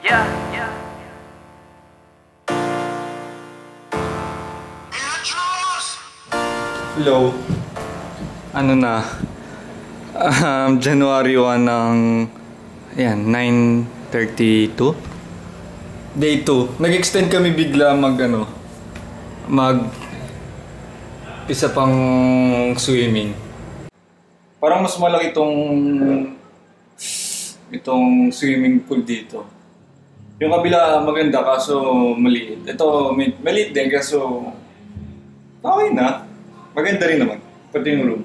Yeah, yeah. Hello. Ano na? January 1 ng... Ayan, 9:32. Day 2. Nag-extend kami bigla isa pang swimming. Parang mas malaki itong swimming pool dito. Yung kabila maganda kaso maliit. Ito maliit din kaso okay na. Maganda rin naman. Pati yung room.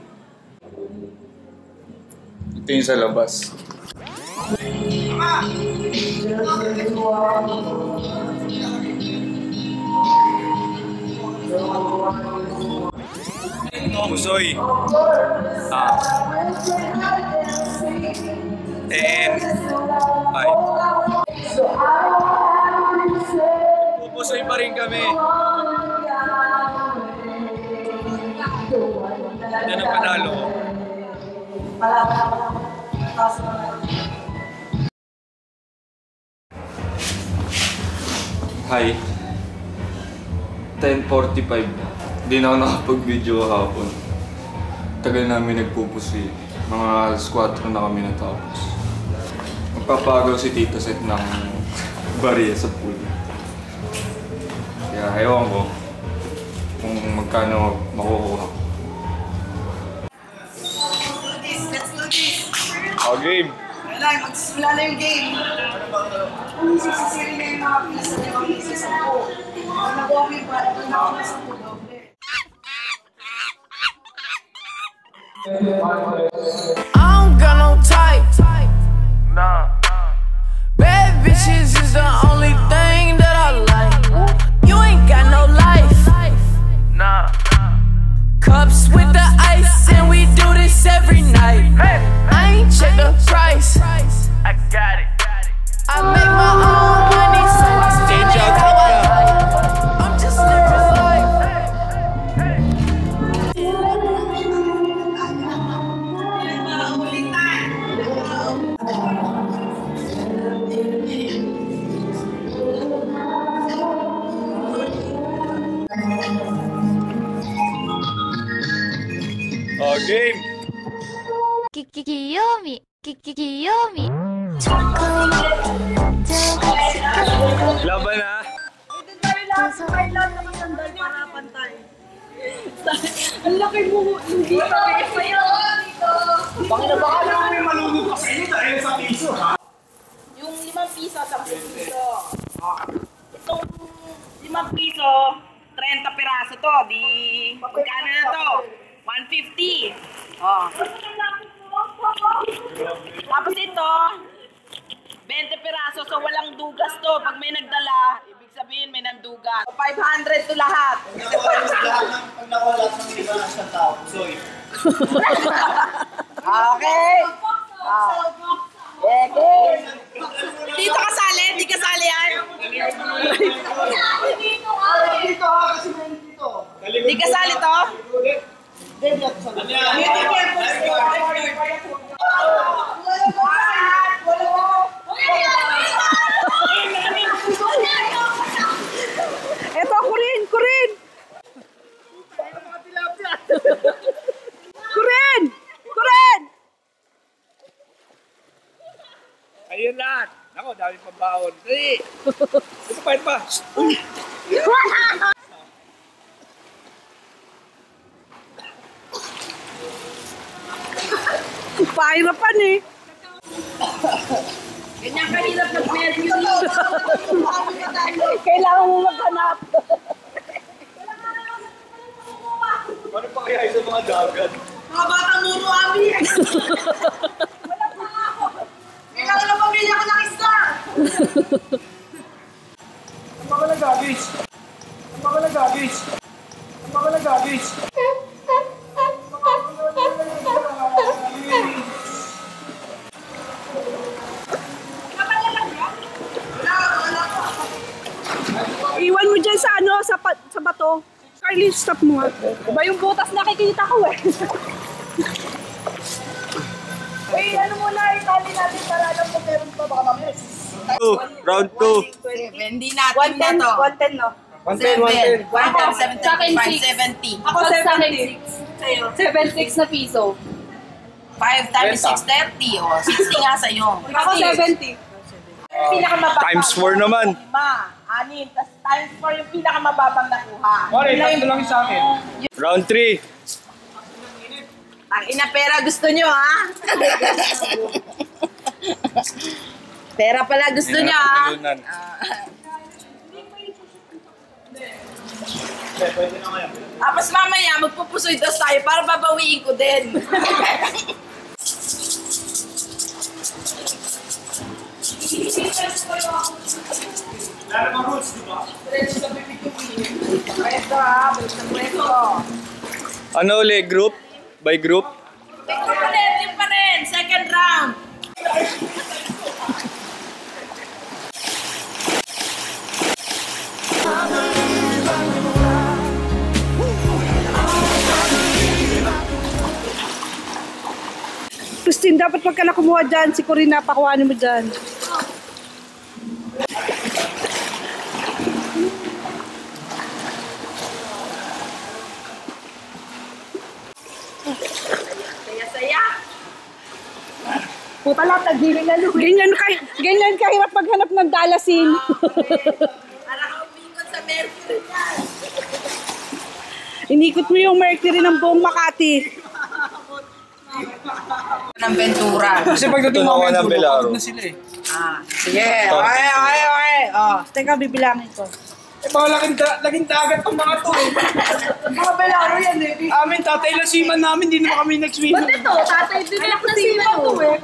Ito yung sa labas. Pusoy. And bye. Pusoy pa rin kami. Yan ang panalo ko. Hi. 10:45 na. Hindi na ako nakapag-video hapon. Tagal namin nagpupusi. Mga alas 4 na kami natapos. Magpapagaw si Tito Set ng bariya sa pool. Kaya ewan ko kung magkano makukuha. Let's do this. Oh, game! Wala, magsisimula na yung game. Kung sisisirin na yung mga pisa na yung pisa sa po. Kung nag-okay pa, ito na ako sa po doble. I don't got no type. Nah. Bad bitches is the only thing that I like. You ain't got no life. Nah. Cups with the ice and we do this every night. I ain't check the price. I got it. I make my own money, so I spend it how I like. I'm just living life. Oh, game! Kiyomi. Laban na! Ang laki mo, hindi ka pa yun. Bakit na baka lang may malunod kasi nyo dahil sa piso, ha? Yung 5 piso, 10 piso. Itong 5 piso, 30 piraso to. Di, magkano na to? 150. Oh. Tapos ito, 20 piraso. So walang dugas to. Pag may nagdala, ibig sabihin may nandugas. So 500 to lahat. Pag nawala ng iba ng isang tao, sorry. Okay. Okay. Dito kasali? Di kasali yan? Dito ha, kasi meron dito. Di kasali to? Eto, kurin! Kurin! Kurin! Ayun lahat. Ako, dami pang baon. Dali! Ito pa. Pahirapan eh. Ganyan kahirap na pwede yun. Kailangan mo maghanap. Ano pa kaya sa mga dagat? Mga batang muro kami eh. Wala pa ako. Kailangan na pamilya ko ng isda. Ang mga nagagis. Iwan mo dyan sa ano, sa bato. Carly, stop mo nga. Ba yung butas nakikita ko eh. ano muna, itali natin para alam kung meron pa baka mamaya. Round 2. Hindi natin na to. 110, no? 110, 110, 75, 70. Ako 76. Sa'yo? 76 na piso. 5 times 6, 30. O, 60 nga sa'yo. Ako 70. Pinakamababa. Times 4 naman. 5, 6, tas times 4 yung pinakamababang nakuha. Pare, tatlo lang sa akin. Round 3. Ang ina pera gusto nyo, ha? Pera pala gusto nyo, ha? Tapos mamaya, magpupusoy daw tayo para babawiin ko din. Lalo mga rules, di ba? Pwesto, ha? Pwesto. Ano ulit? Group? By group? Yung pa rin. Second round. Christine, dapat pag ka nakumuha dyan, si Corina, pakuhanin mo dyan. Saya-saya. Puta lang, tagdiling na luwi. Ganyan kahirap maghanap ng dalasin. Para ka umikot sa Mercury yan. Inikot mo yung Mercury ng buong Makati. Ng Ventura. Kasi pagdating Ito mo naman ang Belaro. na sila eh. Sige. Okay. Oh. Teka, bibilangin ko. Eh, baka laging dagat ang mga to eh. Mga Belaro yan eh. Amin, tatay lasiman namin, di naman kami nag-swim. Ba't ito? Tatay, bibilak na sila to eh.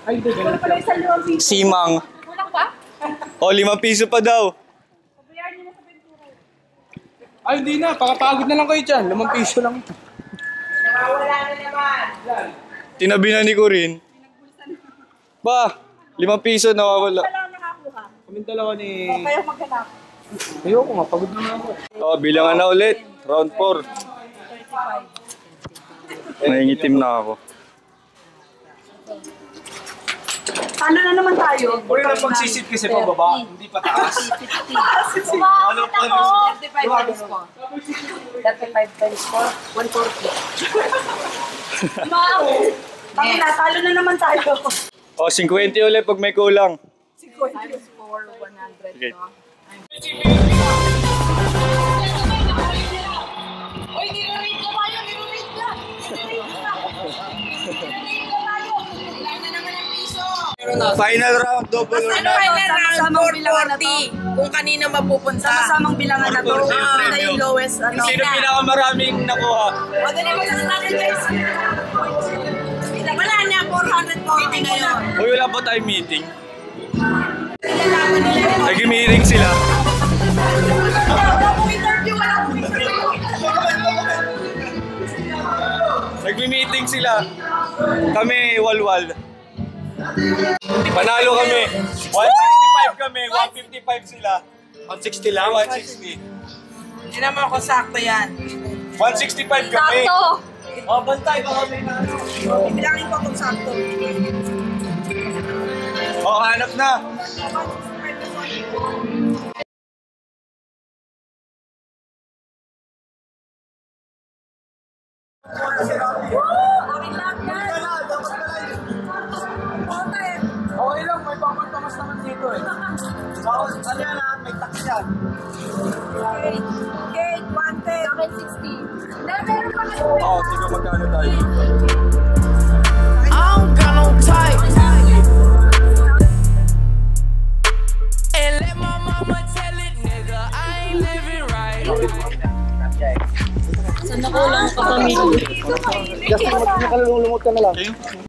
Ay, ito, ganun pala. Simang. Kulang pa? O, 5 piso pa daw. Ay, hindi na. Pakapagod na lang kayo dyan. 5 piso lang ito. Nawawala na naman. Tinabi na ni Corinne. Ba, 5 piso nawawala. Kaming dalawa ni... Kayo maghanap. Ayoko nga, pagod na ako. O, bilangan na ulit. Round 4. Nangingitim na ako. Ano na naman tayo? Uli na pagsisit kasi pababa, hindi pa taas. Ano pa ako? 35 times 4. 35 times 4, 140. Mau! Tangina, talo na naman tayo. O, 50 ulit pag may kulang. Times 4, 100. Sige. No? Uy, nirarate ka tayo! Nirarate ka! Wala na naman ang piso! Final round, double or Ano not. final round? Sama-samang bilangan na to. 440. Kung kanina mapupunta. Sama-samang bilangan na to. Yung Ano na premium. yung lowest, ano? Sino pinakamaraming nakuha? Magaling mo lang natin guys. Wala na, 440 ngayon. Uy, wala pa tayong meeting. Kailangan nila yun. Nag-meeting sila. Wala akong interview, wala akong interview. Nag-meeting sila. Kami, walwal. Panalo kami. 165 kami, 155 sila. 160 lang? 160. Hindi naman ako sakto yan. 165 kami. Sakto! Oh, bantay ba kami na ano? Ibilangin ko kung sakto. Oh, hanap na. Okay lang, may pamatamas naman dito eh. Ano yan ah, may tax yan. Okay, 110. Akin 60. Meron pa kayo. Oh, tingnan magkano tayo. I don't got no type. And let my mama tell it, nigga, I ain't living right. Saan nakulang ka pa, Milo? Just nakalulumot ka na lang.